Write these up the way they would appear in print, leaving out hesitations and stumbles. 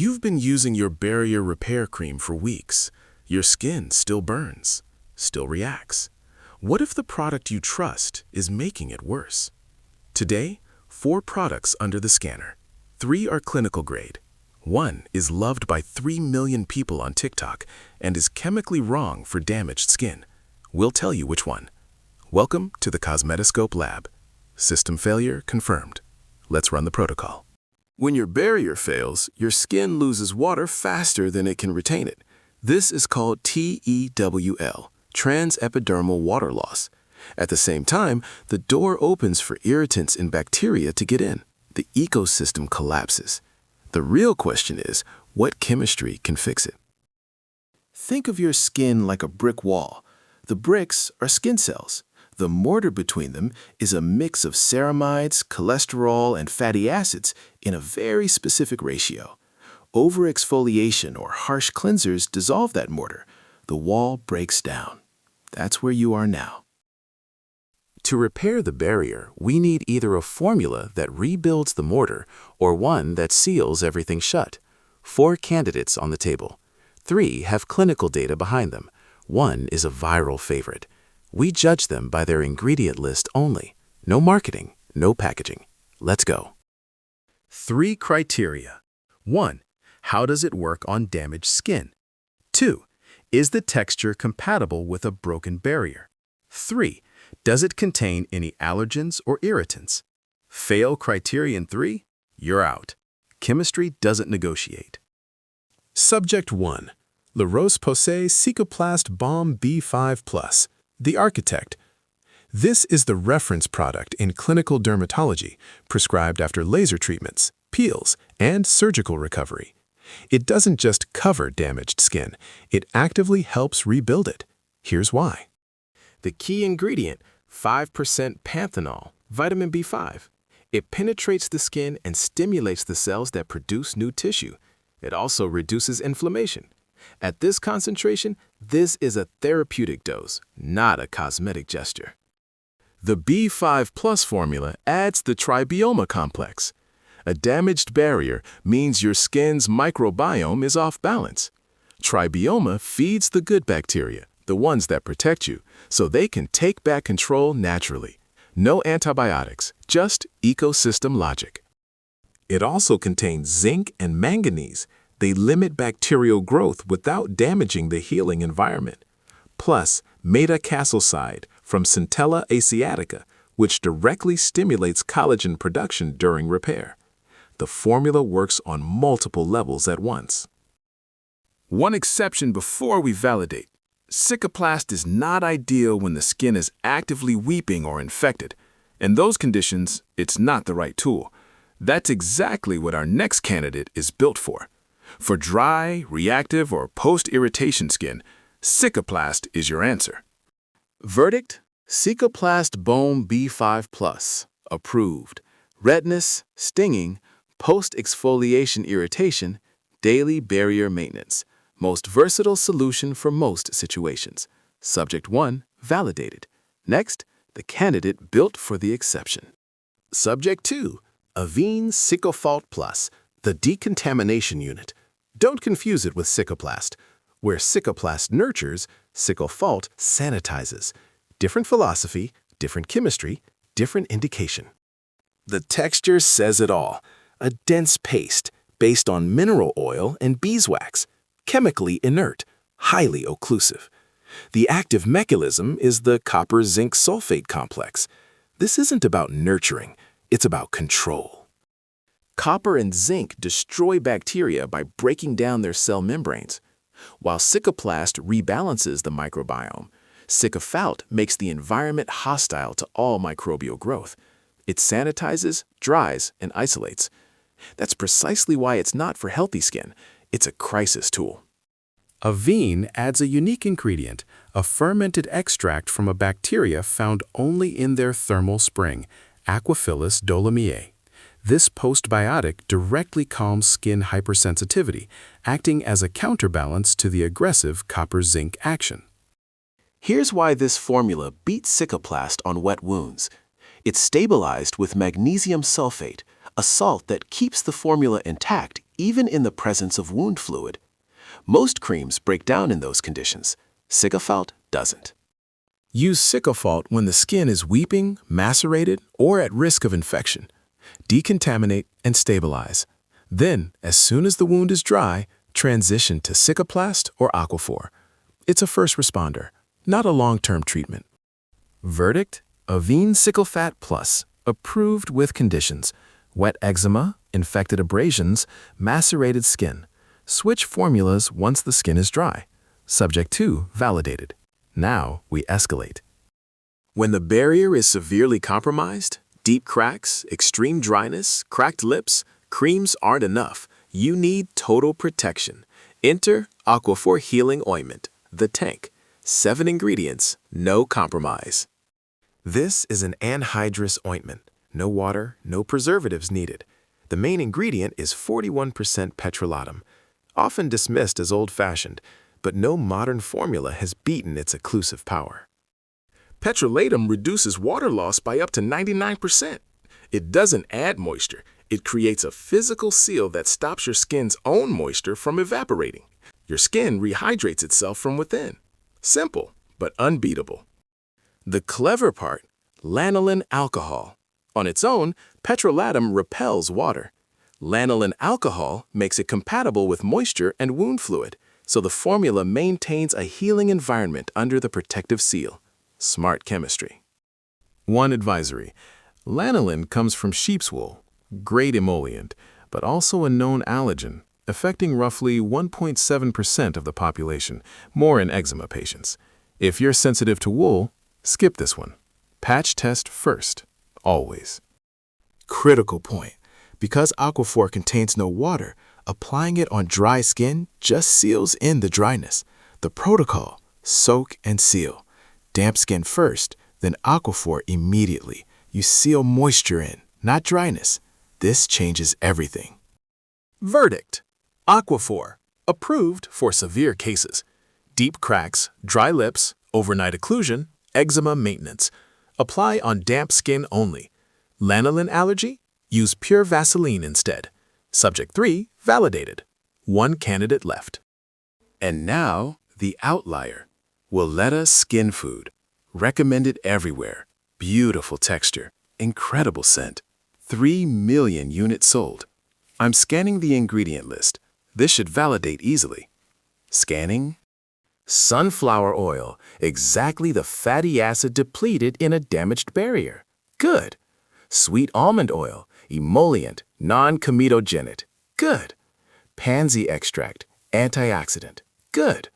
You've been using your barrier repair cream for weeks. Your skin still burns, still reacts. What if the product you trust is making it worse? Today, 4 products under the scanner. 3 are clinical grade. 1 is loved by 3 million people on TikTok and is chemically wrong for damaged skin. We'll tell you which one. Welcome to the Cosmetoscope lab. System failure confirmed. Let's run the protocol. When your barrier fails, your skin loses water faster than it can retain it. This is called TEWL, transepidermal water loss. At the same time, the door opens for irritants and bacteria to get in. The ecosystem collapses. The real question is, what chemistry can fix it? Think of your skin like a brick wall. The bricks are skin cells. The mortar between them is a mix of ceramides, cholesterol, and fatty acids in a very specific ratio. Over-exfoliation or harsh cleansers dissolve that mortar. The wall breaks down. That's where you are now. To repair the barrier, we need either a formula that rebuilds the mortar or one that seals everything shut. 4 candidates on the table. 3 have clinical data behind them. 1 is a viral favorite. We judge them by their ingredient list only. No marketing, no packaging. Let's go. 3 criteria. 1. How does it work on damaged skin? 2. Is the texture compatible with a broken barrier? 3. Does it contain any allergens or irritants? Fail criterion 3? You're out. Chemistry doesn't negotiate. Subject 1. La Roche-Posay Cicaplast Balm B5+. The architect. This is the reference product in clinical dermatology, prescribed after laser treatments, peels, and surgical recovery. It doesn't just cover damaged skin, it actively helps rebuild it. Here's why. The key ingredient, 5% panthenol, vitamin B5. It penetrates the skin and stimulates the cells that produce new tissue. It also reduces inflammation. At this concentration, this is a therapeutic dose, not a cosmetic gesture. The B5 Plus formula adds the tribioma complex. A damaged barrier means your skin's microbiome is off balance. Tribioma feeds the good bacteria, the ones that protect you, so they can take back control naturally. No antibiotics, just ecosystem logic. It also contains zinc and manganese. They limit bacterial growth without damaging the healing environment. Plus, metacalcicide from Centella asiatica, which directly stimulates collagen production during repair. The formula works on multiple levels at once. One exception before we validate. Cicaplast is not ideal when the skin is actively weeping or infected. In those conditions, it's not the right tool. That's exactly what our next candidate is built for. For dry, reactive, or post-irritation skin, Cicaplast is your answer. Verdict: Cicaplast Balm B5+, approved. Redness, stinging, post-exfoliation irritation, daily barrier maintenance. Most versatile solution for most situations. Subject 1, validated. Next, the candidate built for the exception. Subject 2, Avène Cicalfate Plus, the decontamination unit. Don't confuse it with Cicaplast. Where Cicaplast nurtures, Cicalfate sanitizes. Different philosophy, different chemistry, different indication. The texture says it all. A dense paste based on mineral oil and beeswax, chemically inert, highly occlusive. The active mechanism is the copper-zinc sulfate complex. This isn't about nurturing, it's about control. Copper and zinc destroy bacteria by breaking down their cell membranes. While Cicaplast rebalances the microbiome, Cicalfate makes the environment hostile to all microbial growth. It sanitizes, dries, and isolates. That's precisely why it's not for healthy skin. It's a crisis tool. Avène adds a unique ingredient, a fermented extract from a bacteria found only in their thermal spring, Aquaphilus dolomiae. This postbiotic directly calms skin hypersensitivity, acting as a counterbalance to the aggressive copper-zinc action. Here's why this formula beats Cicaplast on wet wounds. It's stabilized with magnesium sulfate, a salt that keeps the formula intact even in the presence of wound fluid. Most creams break down in those conditions. Cicalfate doesn't. Use Cicalfate when the skin is weeping, macerated, or at risk of infection. Decontaminate and stabilize. Then, as soon as the wound is dry, transition to Cicaplast or Aquaphor. It's a first responder, not a long-term treatment. Verdict: Avène Cicalfate Plus, approved with conditions: wet eczema, infected abrasions, macerated skin. Switch formulas once the skin is dry. Subject to validated. Now we escalate. When the barrier is severely compromised, deep cracks, extreme dryness, cracked lips, creams aren't enough. You need total protection. Enter Aquaphor Healing Ointment, the tank. 7 ingredients, no compromise. This is an anhydrous ointment. No water, no preservatives needed. The main ingredient is 41% petrolatum, often dismissed as old-fashioned, but no modern formula has beaten its occlusive power. Petrolatum reduces water loss by up to 99%. It doesn't add moisture. It creates a physical seal that stops your skin's own moisture from evaporating. Your skin rehydrates itself from within. Simple, but unbeatable. The clever part: lanolin alcohol. On its own, petrolatum repels water. Lanolin alcohol makes it compatible with moisture and wound fluid, so the formula maintains a healing environment under the protective seal. Smart chemistry. One advisory: lanolin comes from sheep's wool, great emollient, but also a known allergen, affecting roughly 1.7% of the population, more in eczema patients. If you're sensitive to wool, skip this one. Patch test first, always. Critical point: because Aquaphor contains no water, applying it on dry skin just seals in the dryness. The protocol: soak and seal. Damp skin first, then Aquaphor immediately. You seal moisture in, not dryness. This changes everything. Verdict: Aquaphor, approved for severe cases. Deep cracks, dry lips, overnight occlusion, eczema maintenance. Apply on damp skin only. Lanolin allergy? Use pure Vaseline instead. Subject 3, validated. 1 candidate left. And now, the outlier. Willetta Skin Food. Recommended everywhere. Beautiful texture. Incredible scent. 3 million units sold. I'm scanning the ingredient list. This should validate easily. Scanning. Sunflower oil. Exactly the fatty acid depleted in a damaged barrier. Good. Sweet almond oil. Emollient, non-comedogenic. Good. Pansy extract. Antioxidant. Good.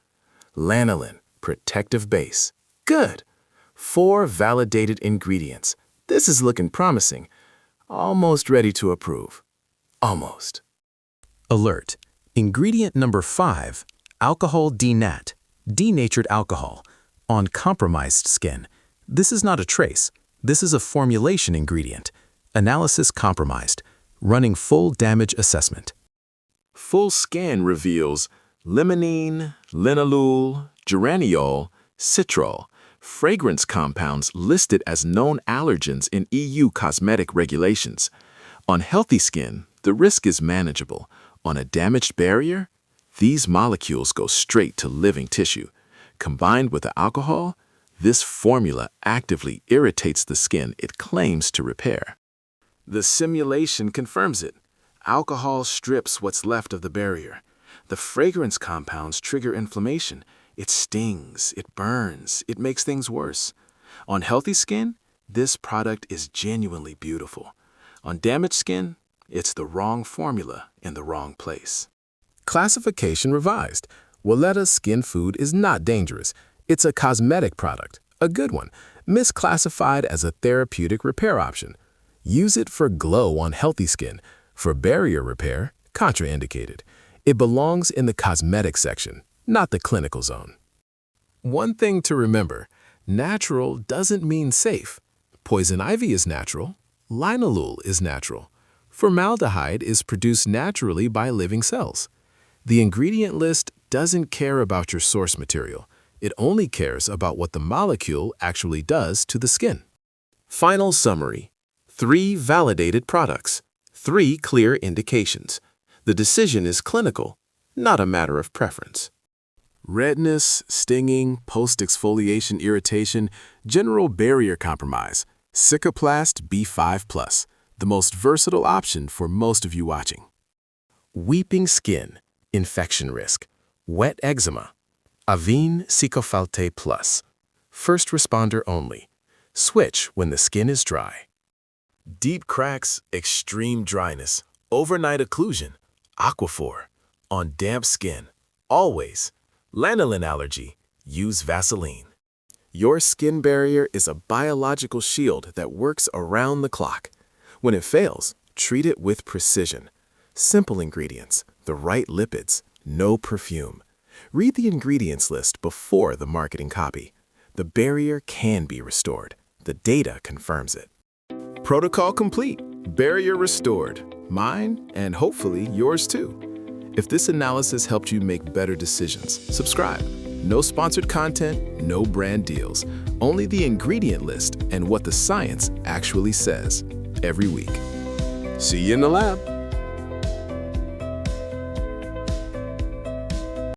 Lanolin. Protective base. Good. 4 validated ingredients. This is looking promising. Almost ready to approve. Almost. Alert. Ingredient number 5, alcohol denat, denatured alcohol, on compromised skin. This is not a trace. This is a formulation ingredient. Analysis compromised. Running full damage assessment. Full scan reveals limonene, linalool, geraniol, citrol, fragrance compounds listed as known allergens in EU cosmetic regulations. On healthy skin, the risk is manageable. On a damaged barrier, these molecules go straight to living tissue. Combined with the alcohol, this formula actively irritates the skin it claims to repair. The simulation confirms it. Alcohol strips what's left of the barrier. The fragrance compounds trigger inflammation. It stings, it burns, it makes things worse. On healthy skin, this product is genuinely beautiful. On damaged skin, it's the wrong formula in the wrong place. Classification revised. Willetta Skin Food is not dangerous. It's a cosmetic product, a good one, misclassified as a therapeutic repair option. Use it for glow on healthy skin. For barrier repair, contraindicated. It belongs in the cosmetic section, not the clinical zone. One thing to remember, natural doesn't mean safe. Poison ivy is natural. Linalool is natural. Formaldehyde is produced naturally by living cells. The ingredient list doesn't care about your source material. It only cares about what the molecule actually does to the skin. Final summary. 3 validated products. 3 clear indications. The decision is clinical, not a matter of preference. Redness, stinging, post-exfoliation irritation, general barrier compromise. Cicaplast B5+, the most versatile option for most of you watching. Weeping skin, infection risk, wet eczema. Avène Cicalfate Plus, first responder only. Switch when the skin is dry. Deep cracks, extreme dryness, overnight occlusion. Aquaphor, on damp skin, always. Lanolin allergy, use Vaseline. Your skin barrier is a biological shield that works around the clock. When it fails, treat it with precision. Simple ingredients, the right lipids, no perfume. Read the ingredients list before the marketing copy. The barrier can be restored. The data confirms it. Protocol complete. Barrier restored. Mine and hopefully yours too. If this analysis helped you make better decisions, subscribe. No sponsored content, no brand deals. Only the ingredient list and what the science actually says every week. See you in the lab.